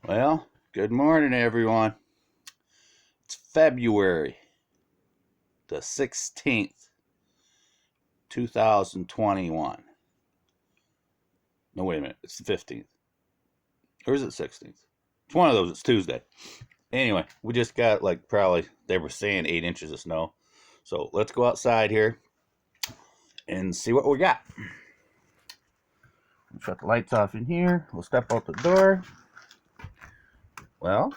Well, good morning, everyone. It's February the 16th, 2021. No, wait a minute. It's the 15th. Or is it 16th? It's one of those. It's Tuesday. Anyway, we just got probably, they were saying 8 inches of snow. So let's go outside here and see what we got. Shut the lights off in here. We'll step out the door. Well,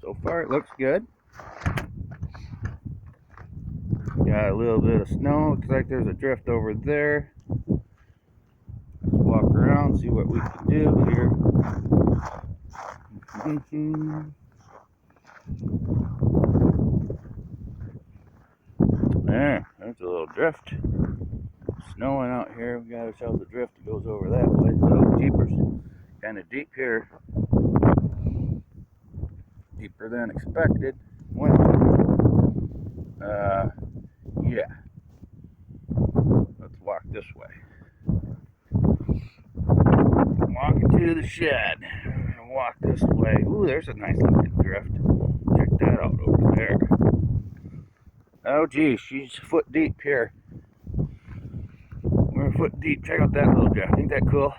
so far it looks good. Got a little bit of snow. Looks like there's a drift over there. Let's walk around, see what we can do here. There's a little drift. Snowing out here. We got ourselves a drift that goes over that way. So jeepers, kind of deep here. Deeper than expected. Well, yeah. Let's walk this way. Walking to the shed. We're gonna walk this way. Ooh, there's a nice looking drift. Check that out over there. Oh geez, she's foot deep here. We're a foot deep. Check out that little drift. Ain't that cool?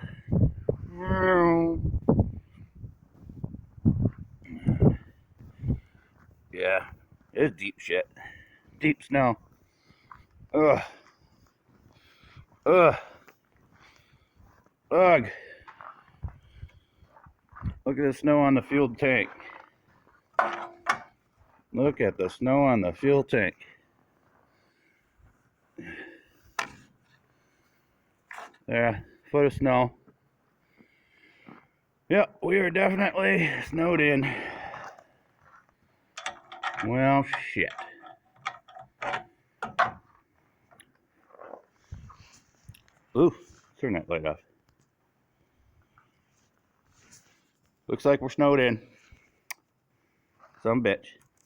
Yeah, it's deep shit. Deep snow. Ugh. Ugh. Ugh. Look at the snow on the fuel tank. Look at the snow on the fuel tank. There, foot of snow. Yep, we are definitely snowed in. Well, shit. Ooh, turn that light off. Looks like we're snowed in. Some bitch.